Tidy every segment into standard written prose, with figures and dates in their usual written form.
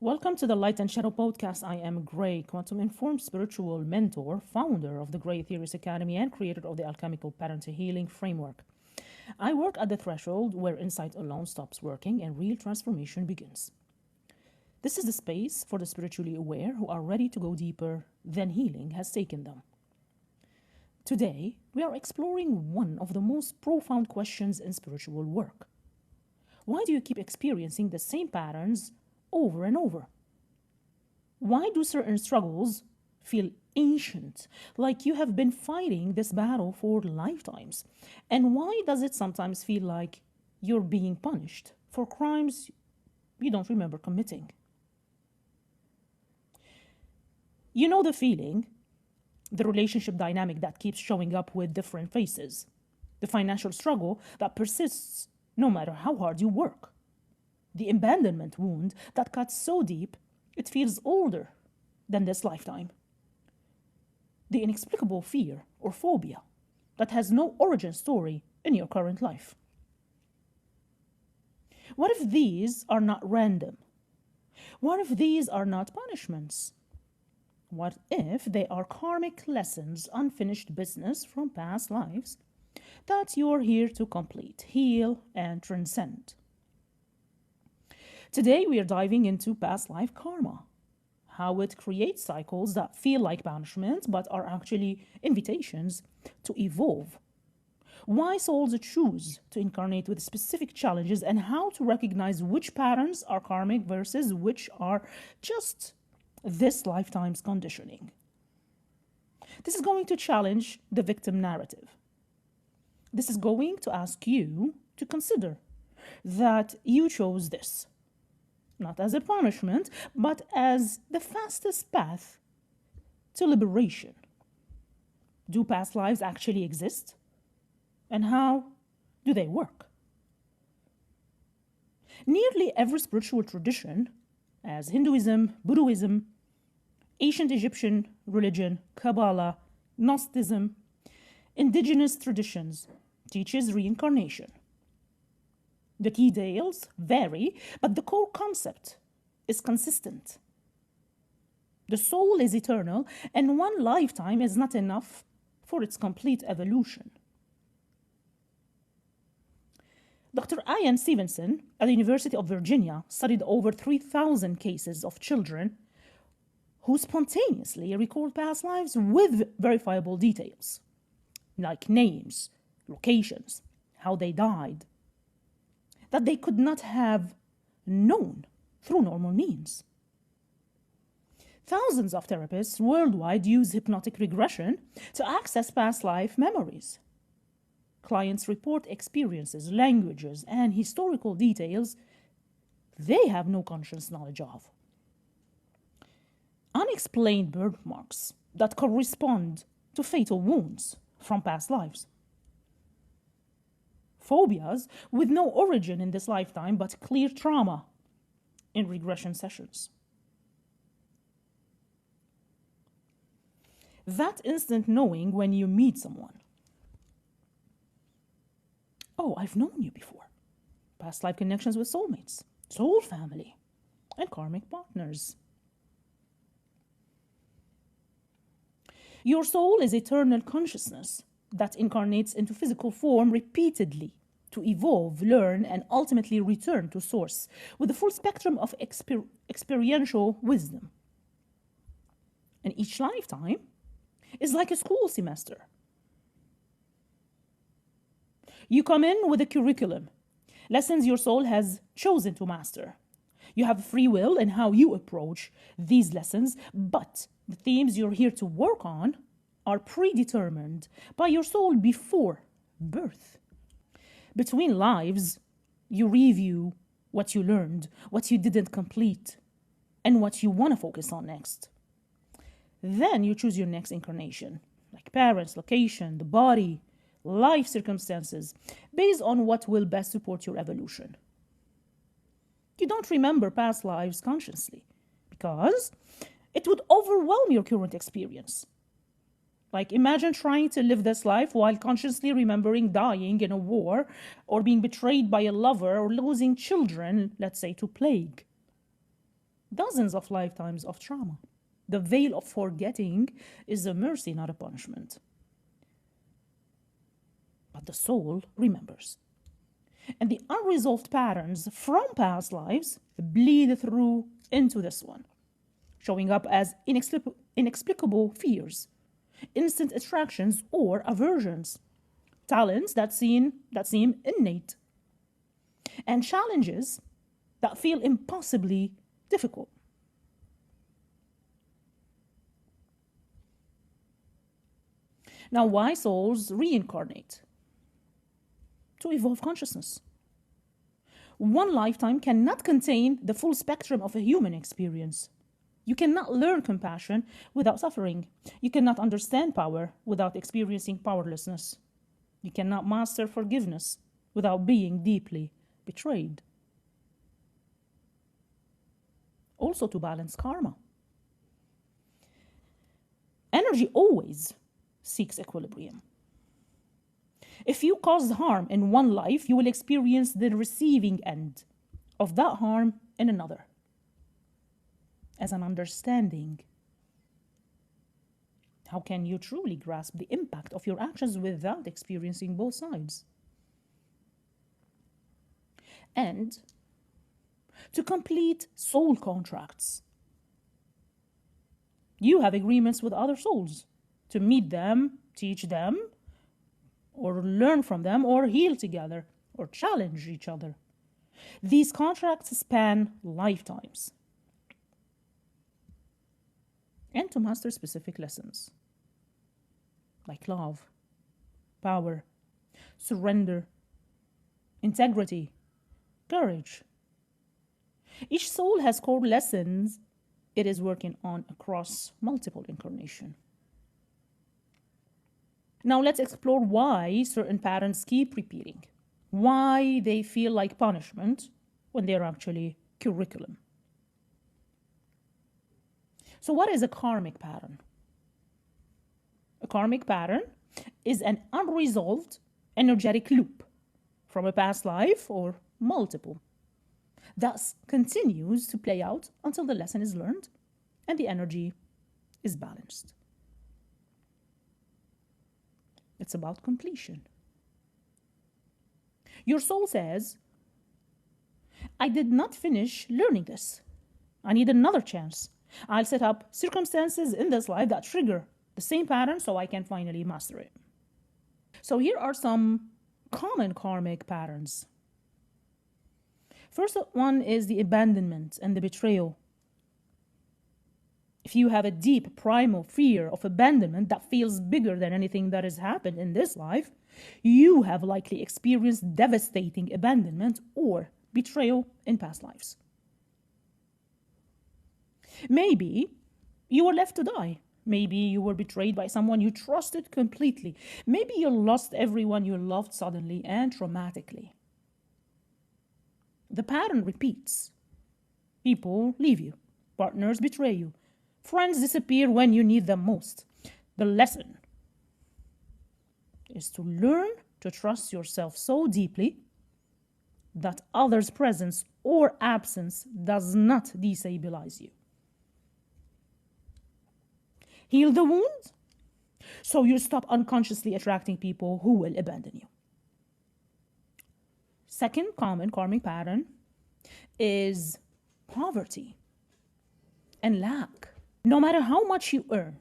Welcome to the Light and Shadow podcast. I am Gray, quantum informed spiritual mentor, founder of the Ethereus Academy, and creator of the alchemical pattern to healing framework. I work at the threshold where insight alone stops working and real transformation begins. This is the space for the spiritually aware who are ready to go deeper than healing has taken them. Today, we are exploring one of the most profound questions in spiritual work. Why do you keep experiencing the same patterns over and over? Why do certain struggles feel ancient, like you have been fighting this battle for lifetimes? And why does it sometimes feel like you're being punished for crimes you don't remember committing? You know the feeling, the relationship dynamic that keeps showing up with different faces, the financial struggle that persists no matter how hard you work, the abandonment wound that cuts so deep it feels older than this lifetime, the inexplicable fear or phobia that has no origin story in your current life. What if these are not random? What if these are not punishments? What if they are karmic lessons, unfinished business from past lives that you're here to complete, heal, and transcend? Today, we are diving into past life karma, how it creates cycles that feel like punishment but are actually invitations to evolve, why souls choose to incarnate with specific challenges, and how to recognize which patterns are karmic versus which are just this lifetime's conditioning. This is going to challenge the victim narrative. This is going to ask you to consider that you chose this, not as a punishment, but as the fastest path to liberation. Do past lives actually exist? And how do they work? Nearly every spiritual tradition, as Hinduism, Buddhism, ancient Egyptian religion, Kabbalah, Gnosticism, indigenous traditions, teaches reincarnation. The details vary, but the core concept is consistent. The soul is eternal, and one lifetime is not enough for its complete evolution. Dr. Ian Stevenson at the University of Virginia studied over 3,000 cases of children who spontaneously record past lives with verifiable details, like names, locations, how they died, that they could not have known through normal means. Thousands of therapists worldwide use hypnotic regression to access past life memories. Clients report experiences, languages, and historical details they have no conscious knowledge of. Unexplained birthmarks that correspond to fatal wounds from past lives. Phobias with no origin in this lifetime but clear trauma in regression sessions. That instant knowing when you meet someone. Oh, I've known you before. Past life connections with soulmates, soul family, and karmic partners. Your soul is eternal consciousness that incarnates into physical form repeatedly to evolve, learn, and ultimately return to source with a full spectrum of experiential wisdom. And each lifetime is like a school semester. You come in with a curriculum, lessons your soul has chosen to master. You have free will in how you approach these lessons, but the themes you're here to work on are predetermined by your soul before birth. Between lives, you review what you learned, what you didn't complete, and what you want to focus on next. Then you choose your next incarnation, like parents, location, the body, life circumstances, based on what will best support your evolution. You don't remember past lives consciously because it would overwhelm your current experience. Like, imagine trying to live this life while consciously remembering dying in a war or being betrayed by a lover or losing children, let's say, to plague. dozens of lifetimes of trauma. The veil of forgetting is a mercy, not a punishment. But the soul remembers. And the unresolved patterns from past lives bleed through into this one, showing up as inexplicable fears, instant attractions or aversions, talents that seem innate, and challenges that feel impossibly difficult. Now, why souls reincarnate? To evolve consciousness. One lifetime cannot contain the full spectrum of a human experience. You cannot learn compassion without suffering. You cannot understand power without experiencing powerlessness. You cannot master forgiveness without being deeply betrayed. Also, to balance karma. Energy always seeks equilibrium. If you caused harm in one life, you will experience the receiving end of that harm in another, as an understanding. How can you truly grasp the impact of your actions without experiencing both sides? And to complete soul contracts, you have agreements with other souls to meet them, teach them, or learn from them, or heal together, or challenge each other. These contracts span lifetimes. And to master specific lessons, like love, power, surrender, integrity, courage. Each soul has core lessons it is working on across multiple incarnations. Now let's explore why certain patterns keep repeating, why they feel like punishment when they're actually curriculum. So what is a karmic pattern? A karmic pattern is an unresolved energetic loop from a past life or multiple, thus continues to play out until the lesson is learned and the energy is balanced. It's about completion. Your soul says, I did not finish learning this. I need another chance. I'll set up circumstances in this life that trigger the same pattern so I can finally master it. So here are some common karmic patterns. First one is the abandonment and the betrayal. If you have a deep primal fear of abandonment that feels bigger than anything that has happened in this life, you have likely experienced devastating abandonment or betrayal in past lives. Maybe you were left to die. Maybe you were betrayed by someone you trusted completely. Maybe you lost everyone you loved suddenly and traumatically. The pattern repeats. People leave you. Partners betray you. Friends disappear when you need them most. The lesson is to learn to trust yourself so deeply that others' presence or absence does not destabilize you. Heal the wound so you stop unconsciously attracting people who will abandon you. Second common karmic pattern is poverty and lack. No matter how much you earn,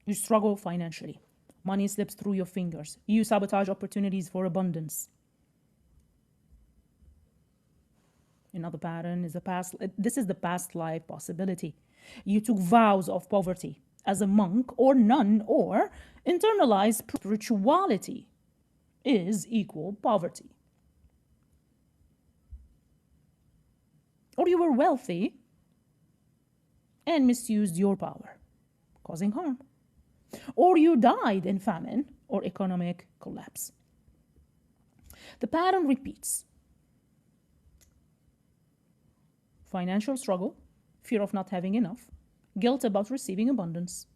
you struggle financially. Money slips through your fingers. You sabotage opportunities for abundance. Another pattern is this is the past life possibility. You took vows of poverty as a monk or nun, or internalized spirituality is equal poverty. Or you were wealthy and misused your power, causing harm. Or you died in famine or economic collapse. The pattern repeats. Financial struggle, fear of not having enough, guilt about receiving abundance.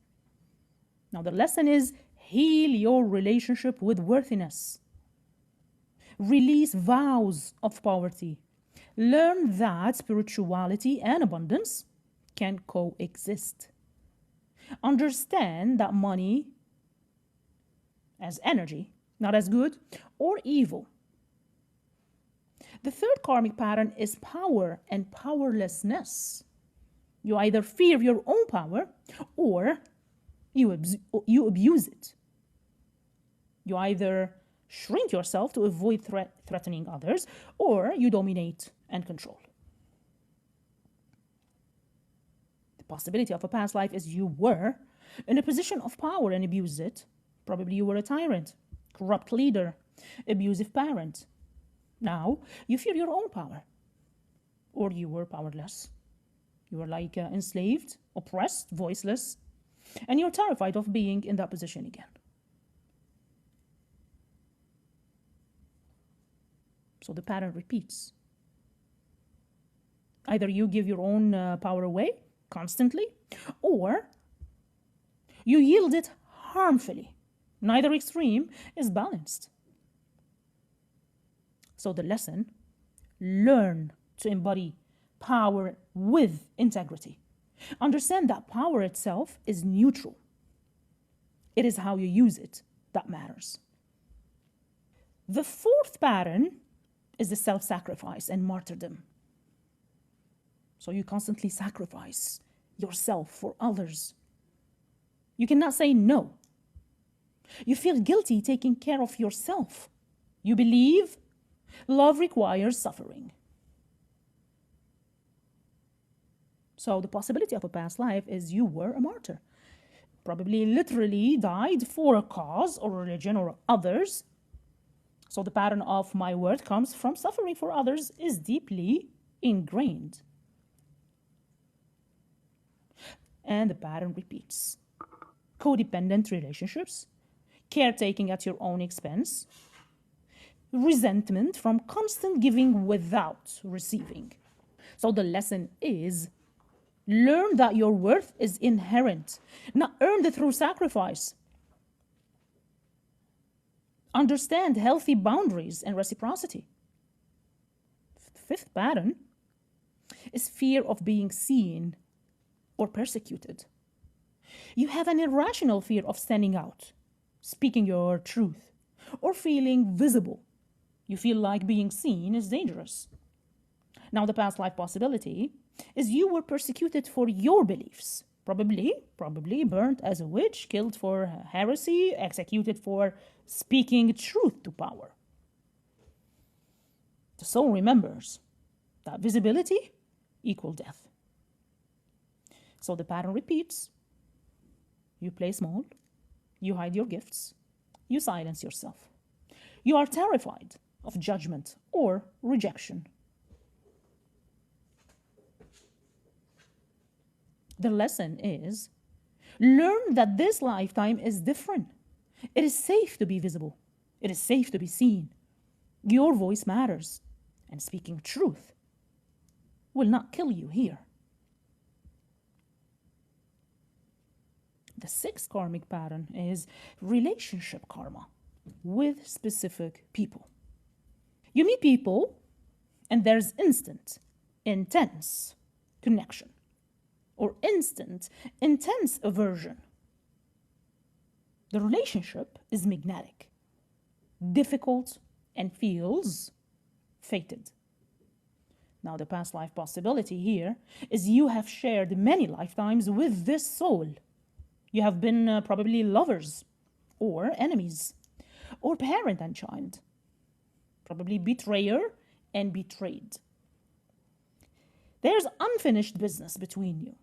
Now the lesson is heal your relationship with worthiness. Release vows of poverty. Learn that spirituality and abundance can coexist. Understand that money as energy, not as good or evil. The third karmic pattern is power and powerlessness. You either fear your own power or you abuse it. You either shrink yourself to avoid threatening others, or you dominate and control. The possibility of a past life is you were in a position of power and abused it. Probably you were a tyrant, corrupt leader, abusive parent. Now you fear your own power, or you were powerless. You were like enslaved, oppressed, voiceless, and you're terrified of being in that position again. So the pattern repeats. Either you give your own power away constantly, or you yield it harmfully. Neither extreme is balanced. So the lesson, learn to embody power with integrity. Understand that power itself is neutral. It is how you use it that matters. The fourth pattern is the self-sacrifice and martyrdom. So you constantly sacrifice yourself for others. You cannot say no. You feel guilty taking care of yourself. You believe love requires suffering. So the possibility of a past life is you were a martyr. Probably literally died for a cause or religion or others. So the pattern of my word comes from suffering for others is deeply ingrained. And the pattern repeats. Codependent relationships, caretaking at your own expense, resentment from constant giving without receiving. So the lesson is, learn that your worth is inherent, not earned through sacrifice. Understand healthy boundaries and reciprocity. The fifth pattern is fear of being seen or persecuted. You have an irrational fear of standing out, speaking your truth, or feeling visible. You feel like being seen is dangerous. Now, the past life possibility is you were persecuted for your beliefs. Probably burnt as a witch, killed for heresy, executed for speaking truth to power. The soul remembers that visibility equals death. So the pattern repeats. You play small, you hide your gifts, you silence yourself. You are terrified of judgment or rejection. The lesson is, learn that this lifetime is different. It is safe to be visible. It is safe to be seen. Your voice matters, and speaking truth will not kill you here. The sixth karmic pattern is relationship karma with specific people. You meet people and there's instant, intense connection, or instant, intense aversion. The relationship is magnetic, difficult, and feels fated. Now, the past life possibility here is you have shared many lifetimes with this soul. You have been probably lovers, or enemies, or parent and child. Probably betrayer and betrayed. There's unfinished business between you.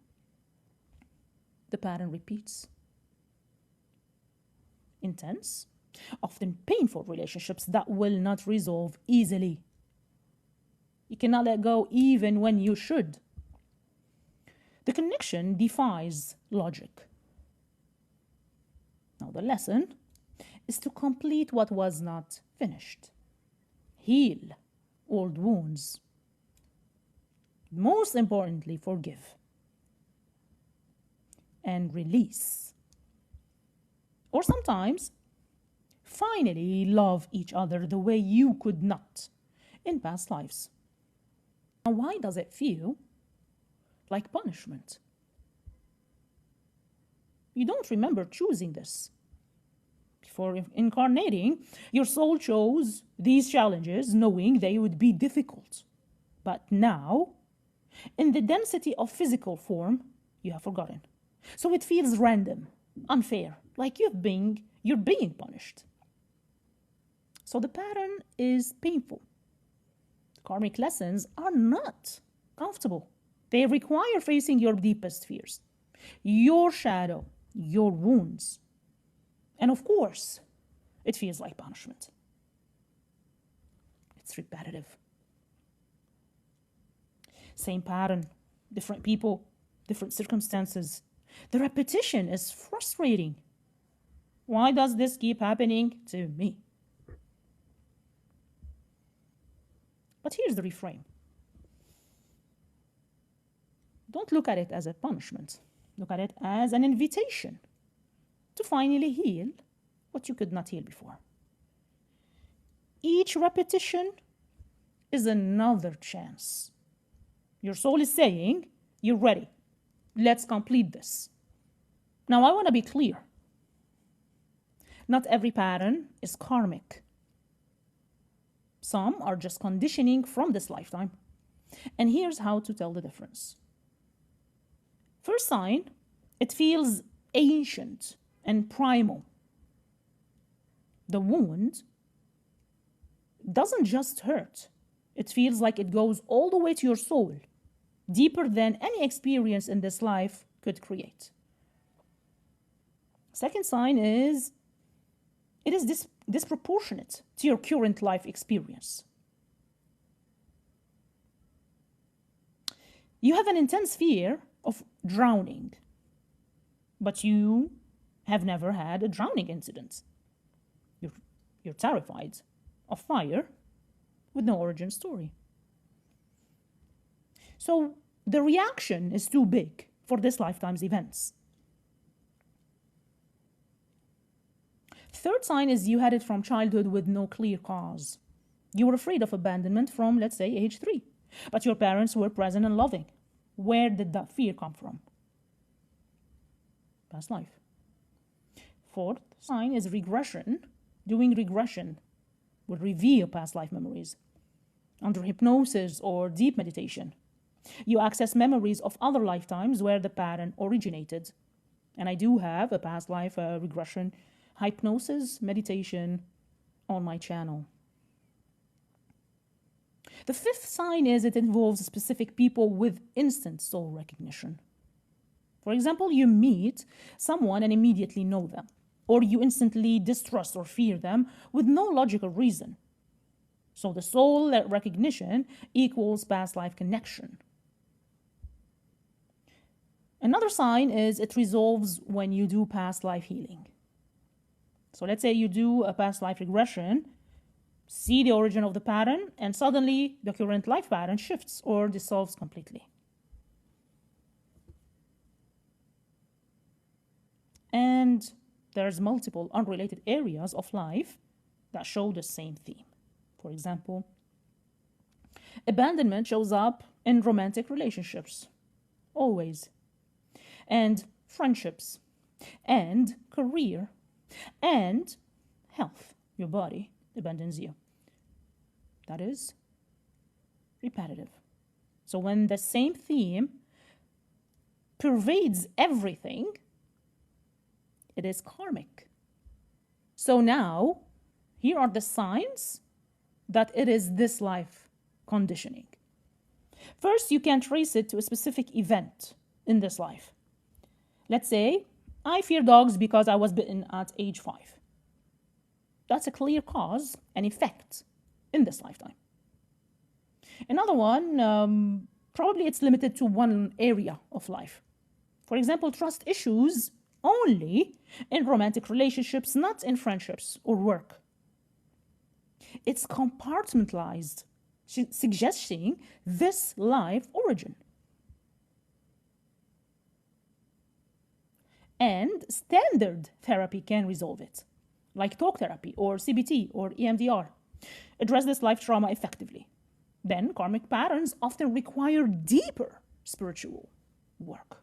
The pattern repeats. Intense, often painful relationships that will not resolve easily. You cannot let go even when you should. The connection defies logic. Now the lesson is to complete what was not finished. Heal old wounds. Most importantly, forgive. And release. Or sometimes, finally love each other the way you could not in past lives. And why does it feel like punishment? You don't remember choosing this. Before incarnating, your soul chose these challenges knowing they would be difficult. But now, in the density of physical form, you have forgotten. So it feels random, unfair, like you're being punished. So the pattern is painful. Karmic lessons are not comfortable. They require facing your deepest fears, your shadow, your wounds. And of course, it feels like punishment. It's repetitive. Same pattern, different people, different circumstances. The repetition is frustrating. Why does this keep happening to me? But here's the reframe. Don't look at it as a punishment. Look at it as an invitation to finally heal what you could not heal before. Each repetition is another chance. Your soul is saying, you're ready. Let's complete this. Now, I want to be clear. Not every pattern is karmic. Some are just conditioning from this lifetime. And here's how to tell the difference. First sign, it feels ancient and primal. The wound doesn't just hurt. It feels like it goes all the way to your soul, deeper than any experience in this life could create. Second sign is it is disproportionate to your current life experience. You have an intense fear of drowning, but you have never had a drowning incident. You're terrified of fire with no origin story. So the reaction is too big for this lifetime's events. Third sign is you had it from childhood with no clear cause. You were afraid of abandonment from, let's say, age 3, but your parents were present and loving. Where did that fear come from? Past life. Fourth sign is regression. Doing regression will reveal past life memories. Under hypnosis or deep meditation, you access memories of other lifetimes where the pattern originated. And I do have a past life regression hypnosis meditation on my channel. The fifth sign is it involves specific people with instant soul recognition. For example, you meet someone and immediately know them, or you instantly distrust or fear them with no logical reason. So the soul recognition equals past life connection. Another sign is it resolves when you do past life healing. So let's say you do a past life regression, see the origin of the pattern, and suddenly the current life pattern shifts or dissolves completely. And there's multiple unrelated areas of life that show the same theme. For example, abandonment shows up in romantic relationships, always, and friendships, and career, and health. Your body abandons you. That is repetitive. So when the same theme pervades everything, it is karmic. So now, here are the signs that it is this life conditioning. First, you can trace it to a specific event in this life. Let's say, I fear dogs because I was bitten at age 5. That's a clear cause and effect in this lifetime. Another one, probably it's limited to one area of life. For example, trust issues only in romantic relationships, not in friendships or work. It's compartmentalized, suggesting this life origin. And standard therapy can resolve it, like talk therapy or CBT or EMDR. Address this life trauma effectively. Then karmic patterns often require deeper spiritual work.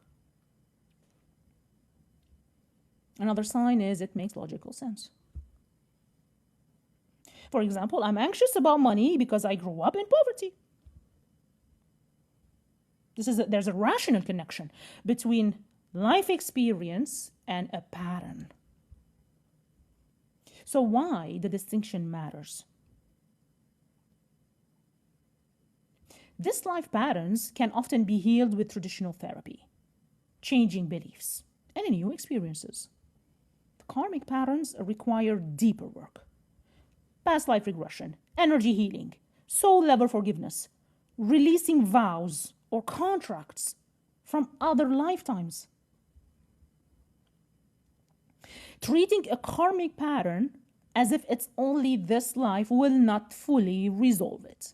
Another sign is it makes logical sense. For example, I'm anxious about money because I grew up in poverty. There's a rational connection between life experience and a pattern. So why the distinction matters? These life patterns can often be healed with traditional therapy, changing beliefs, and new experiences. The karmic patterns require deeper work. Past life regression, energy healing, soul level forgiveness, releasing vows or contracts from other lifetimes. Treating a karmic pattern as if it's only this life will not fully resolve it.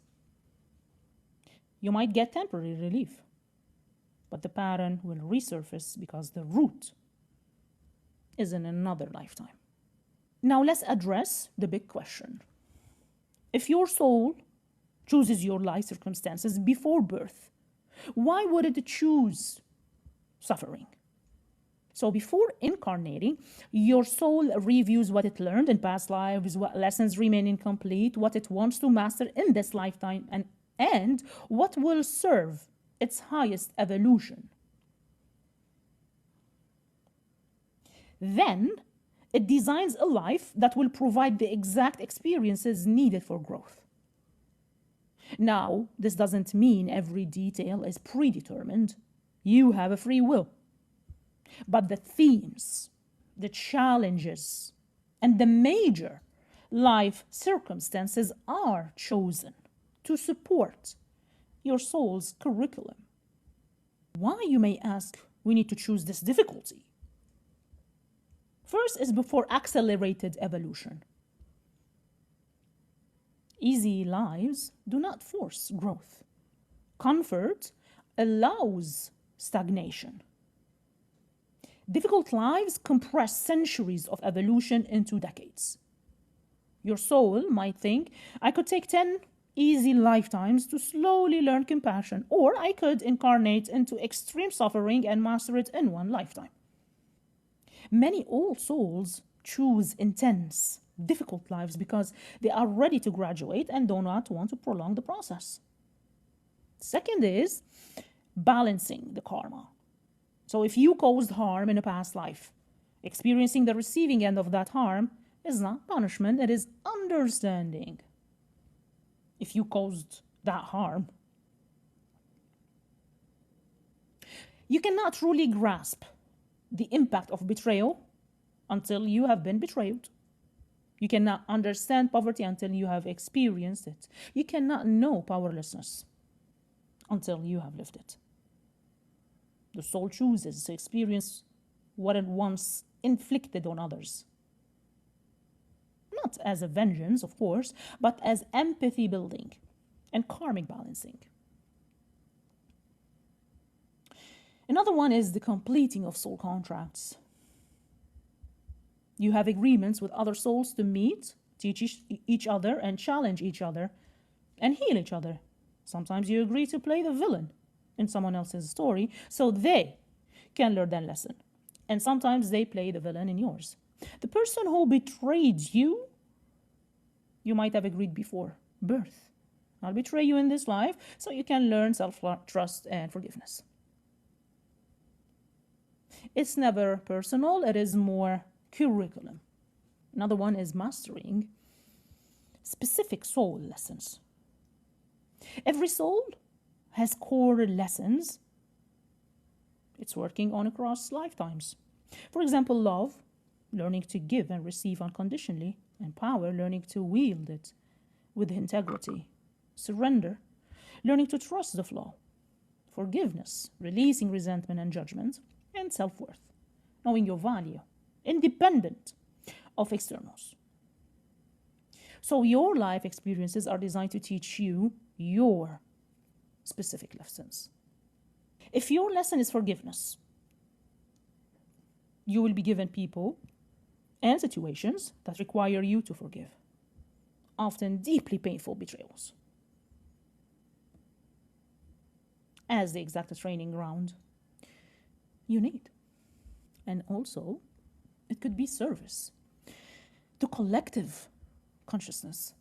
You might get temporary relief, but the pattern will resurface because the root is in another lifetime. Now let's address the big question. If your soul chooses your life circumstances before birth, why would it choose suffering? So before incarnating, your soul reviews what it learned in past lives, what lessons remain incomplete, what it wants to master in this lifetime, and what will serve its highest evolution. Then it designs a life that will provide the exact experiences needed for growth. Now, this doesn't mean every detail is predetermined. You have a free will. But the themes, the challenges, and the major life circumstances are chosen to support your soul's curriculum. Why, you may ask, we need to choose this difficulty? First is before accelerated evolution. Easy lives do not force growth. Comfort allows stagnation. Difficult lives compress centuries of evolution into decades. Your soul might think, I could take 10 easy lifetimes to slowly learn compassion, or I could incarnate into extreme suffering and master it in one lifetime. Many old souls choose intense, difficult lives because they are ready to graduate and do not want to prolong the process. Second is balancing the karma. So if you caused harm in a past life, experiencing the receiving end of that harm is not punishment, it is understanding. If you caused that harm, you cannot truly grasp the impact of betrayal until you have been betrayed. You cannot understand poverty until you have experienced it. You cannot know powerlessness until you have lived it. The soul chooses to experience what it once inflicted on others. Not as a vengeance, of course, but as empathy building and karmic balancing. Another one is the completing of soul contracts. You have agreements with other souls to meet, teach each other, and challenge each other, and heal each other. Sometimes you agree to play the villain in someone else's story so they can learn that lesson. And sometimes they play the villain in yours. The person who betrayed you, you might have agreed before birth. I'll betray you in this life so you can learn self-trust and forgiveness. It's never personal, it is more curriculum. Another one is mastering specific soul lessons. Every soul has core lessons it's working on across lifetimes. For example, love, learning to give and receive unconditionally, and power, learning to wield it with integrity. Surrender, learning to trust the flow. Forgiveness, releasing resentment and judgment, and self-worth, knowing your value, independent of externals. So your life experiences are designed to teach you your specific lessons. If your lesson is forgiveness, you will be given people and situations that require you to forgive, often deeply painful betrayals. as the exact training ground you need. And also, it could be service to collective consciousness.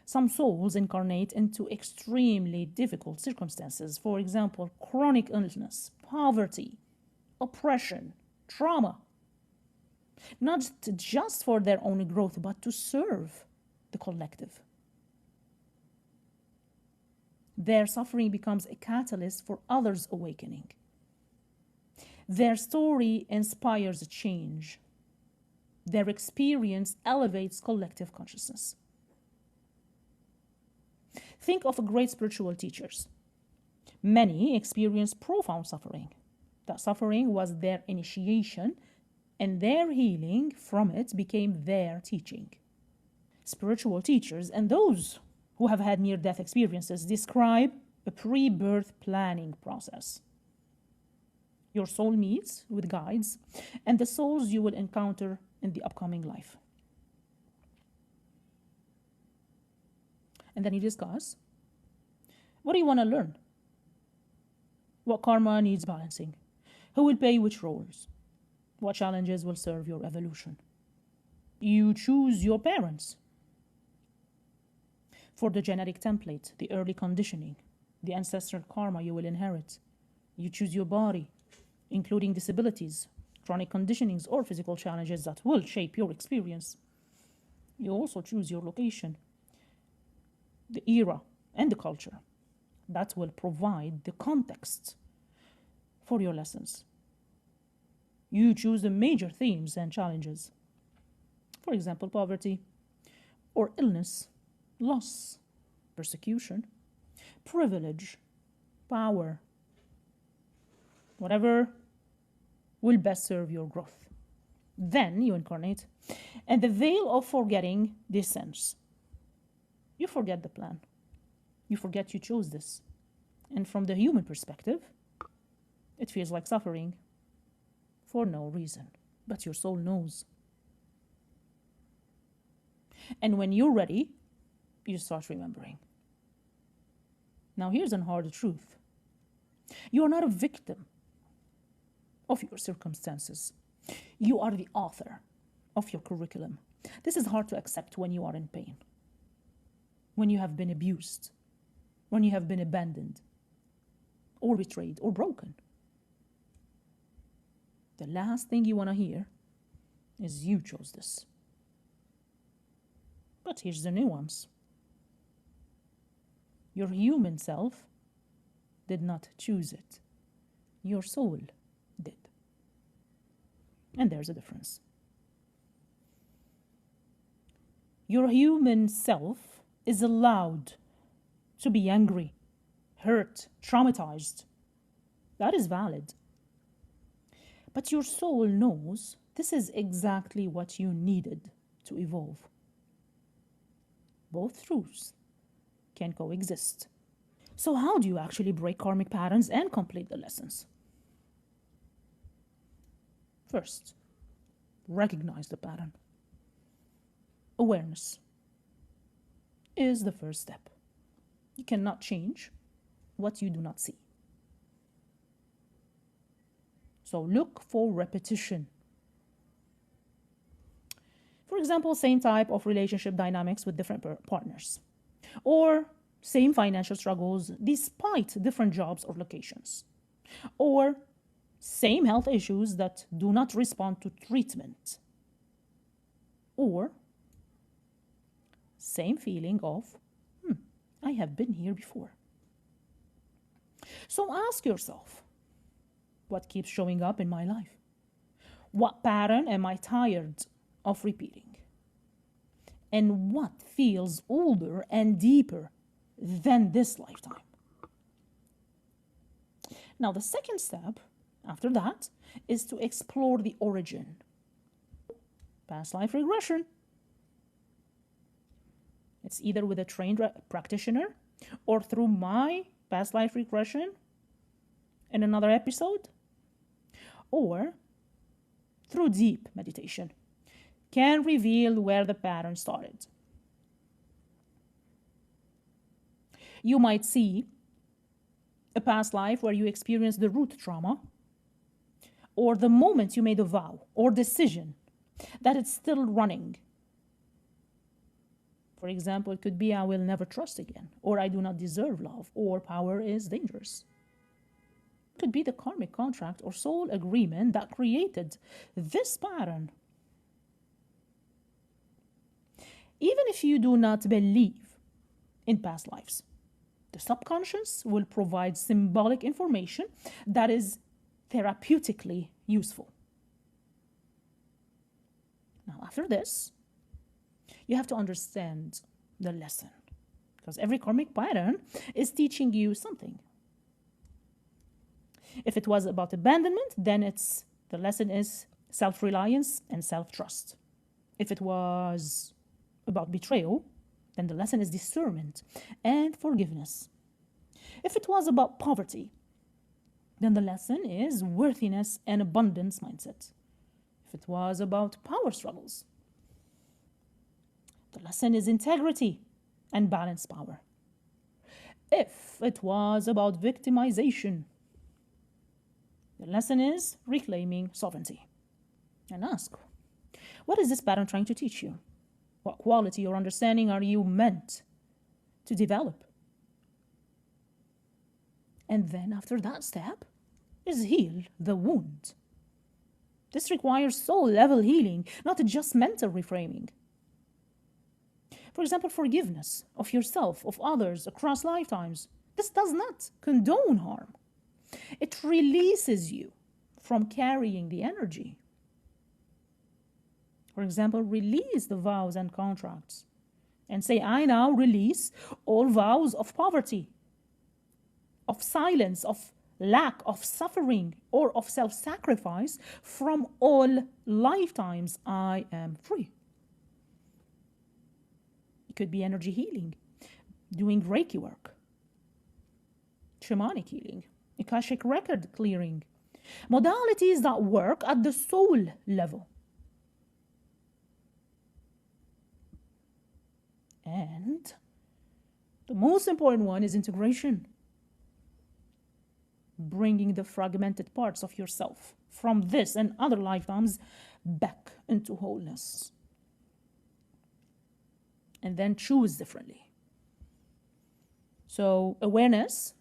Some souls incarnate into extremely difficult circumstances. For example, chronic illness, poverty, oppression, trauma. Not just for their own growth, but to serve the collective. Their suffering becomes a catalyst for others' awakening. Their story inspires a change. Their experience elevates collective consciousness. Think of great spiritual teachers. Many experienced profound suffering. That suffering was their initiation, and their healing from it became their teaching. Spiritual teachers and those who have had near-death experiences describe a pre-birth planning process. Your soul meets with guides and the souls you will encounter in the upcoming life. And then you discuss, what do you want to learn? What karma needs balancing? Who will play which roles? What challenges will serve your evolution? You choose your parents for the genetic template, the early conditioning, the ancestral karma you will inherit. You choose your body, including disabilities, chronic conditionings, or physical challenges that will shape your experience. You also choose your location, the era, and the culture that will provide the context for your lessons. You choose the major themes and challenges. For example, poverty or illness, loss, persecution, privilege, power, whatever will best serve your growth. Then you incarnate, and the veil of forgetting descends. You forget the plan. You forget you chose this. And from the human perspective, it feels like suffering for no reason. But your soul knows. And when you're ready, you start remembering. Now here's a hard truth. You are not a victim of your circumstances. You are the author of your curriculum. This is hard to accept when you are in pain, when you have been abused, when you have been abandoned, or betrayed, or broken. The last thing you want to hear is you chose this. But here's the nuance. Your human self did not choose it. Your soul did. And there's a difference. Your human self is allowed to be angry, hurt, traumatized. That is valid. But your soul knows this is exactly what you needed to evolve. Both truths can coexist. So how do you actually break karmic patterns and complete the lessons? First, recognize the pattern. Awareness is the first step. You cannot change what you do not see. So look for repetition. For example, same type of relationship dynamics with different partners. Or same financial struggles despite different jobs or locations. Or same health issues that do not respond to treatment. Or same feeling of, I have been here before. So ask yourself, what keeps showing up in my life? What pattern am I tired of repeating? And what feels older and deeper than this lifetime? Now, the second step after that is to explore the origin. Past life regression. It's either with a trained practitioner or through my past life regression in another episode, or through deep meditation, can reveal where the pattern started. You might see a past life where you experienced the root trauma, or the moment you made a vow or decision that it's still running. For example, it could be I will never trust again, or I do not deserve love, or power is dangerous. It could be the karmic contract or soul agreement that created this pattern. Even if you do not believe in past lives, the subconscious will provide symbolic information that is therapeutically useful. Now, after this, you have to understand the lesson, because every karmic pattern is teaching you something. If it was about abandonment, then the lesson is self-reliance and self-trust. If it was about betrayal, then the lesson is discernment and forgiveness. If it was about poverty, then the lesson is worthiness and abundance mindset. If it was about power struggles, the lesson is integrity and balanced power. If it was about victimization, the lesson is reclaiming sovereignty. And ask, what is this pattern trying to teach you? What quality or understanding are you meant to develop? And then after that step is heal the wound. This requires soul level healing, not just mental reframing. For example, forgiveness of yourself, of others across lifetimes. This does not condone harm. It releases you from carrying the energy. For example, release the vows and contracts and say, I now release all vows of poverty, of silence, of lack, of suffering, or of self-sacrifice from all lifetimes. I am free. It could be energy healing, doing Reiki work, shamanic healing, Akashic record clearing, modalities that work at the soul level. And the most important one is integration. Bringing the fragmented parts of yourself from this and other lifetimes back into wholeness. And then choose differently. So awareness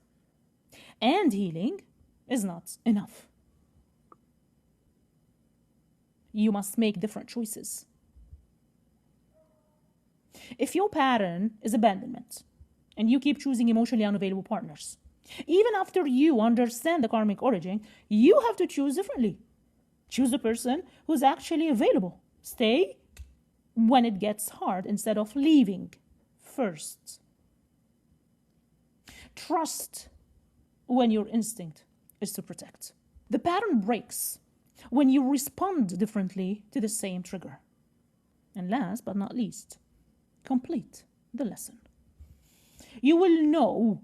and healing is not enough. You must make different choices. If your pattern is abandonment and you keep choosing emotionally unavailable partners, even after you understand the karmic origin, you have to choose differently. Choose a person who's actually available. Stay when it gets hard instead of leaving first. Trust when your instinct is to protect. The pattern breaks when you respond differently to the same trigger. And last but not least, complete the lesson. You will know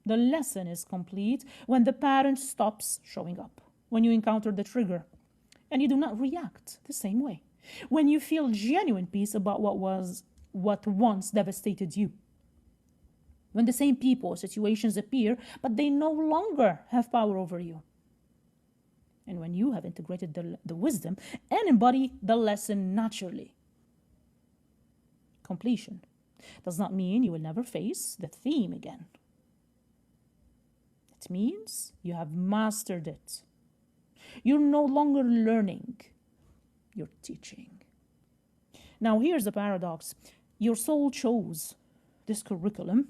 the lesson is complete when the pattern stops showing up, when you encounter the trigger and you do not react the same way, when you feel genuine peace about what once devastated you, when the same people or situations appear but they no longer have power over you, and when you have integrated the wisdom and embody the lesson naturally. Completion does not mean you will never face the theme again. It means you have mastered it. You're no longer learning, you're teaching. Now here's the paradox. Your soul chose this curriculum,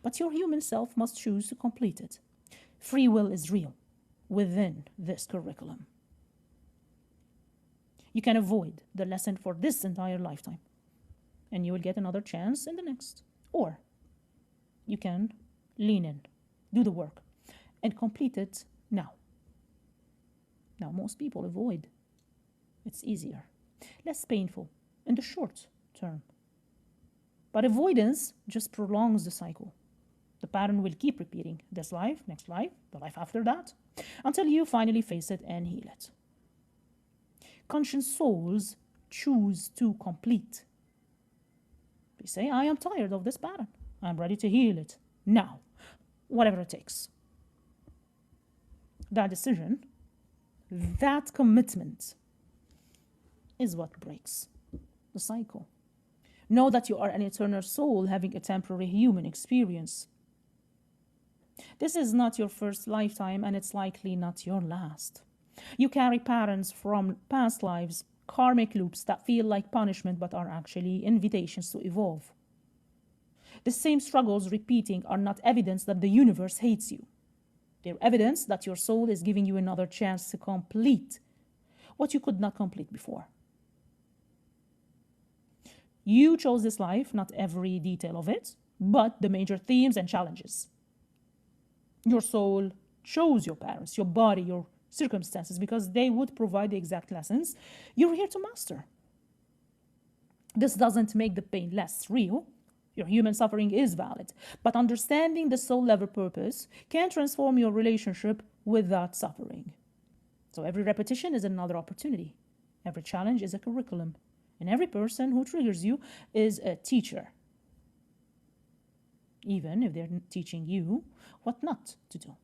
but your human self must choose to complete it. Free will is real within this curriculum. You can avoid the lesson for this entire lifetime, and you will get another chance in the next. Or you can lean in, do the work, and complete it now. Now, most people avoid. It's easier, less painful in the short term. But avoidance just prolongs the cycle. The pattern will keep repeating this life, next life, the life after that, until you finally face it and heal it. Conscious souls choose to complete. They say, I am tired of this pattern. I'm ready to heal it now, whatever it takes. that decision, that commitment is what breaks the cycle. Know that you are an eternal soul having a temporary human experience. This is not your first lifetime, and it's likely not your last. You carry patterns from past lives, karmic loops that feel like punishment but are actually invitations to evolve. The same struggles repeating are not evidence that the universe hates you. They're evidence that your soul is giving you another chance to complete what you could not complete before. You chose this life, not every detail of it, but the major themes and challenges. Your soul chose your parents, your body, your circumstances, because they would provide the exact lessons you're here to master. This doesn't make the pain less real. Your human suffering is valid, but understanding the soul level purpose can transform your relationship with that suffering. So every repetition is another opportunity. Every challenge is a curriculum. And every person who triggers you is a teacher, even if they're teaching you what not to do.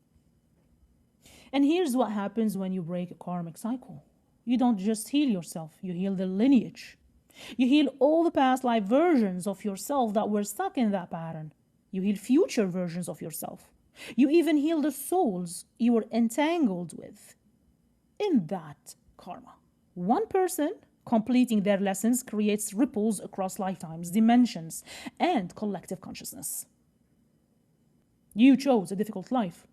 And here's what happens when you break a karmic cycle. You don't just heal yourself, you heal the lineage. You heal all the past life versions of yourself that were stuck in that pattern. You heal future versions of yourself. You even heal the souls you were entangled with in that karma. One person completing their lessons creates ripples across lifetimes, dimensions, and collective consciousness. You chose a difficult life,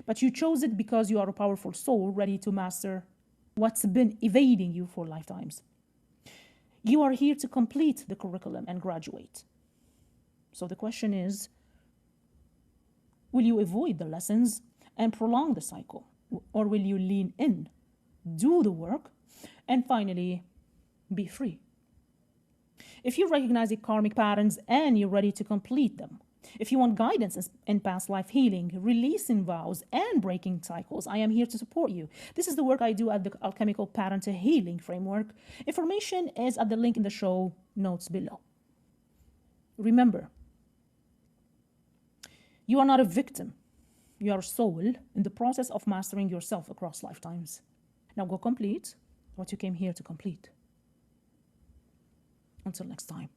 but you chose it because you are a powerful soul ready to master what's been evading you for lifetimes. You are here to complete the curriculum and graduate. So the question is, will you avoid the lessons and prolong the cycle? Or will you lean in, do the work, and finally be free? If you recognize the karmic patterns and you're ready to complete them, if you want guidance in past life healing, releasing vows, and breaking cycles, I am here to support you. This is the work I do at the Alchemical Pattern to Healing Framework. Information is at the link in the show notes below. Remember, you are not a victim. You are a soul in the process of mastering yourself across lifetimes. Now go complete what you came here to complete. Until next time.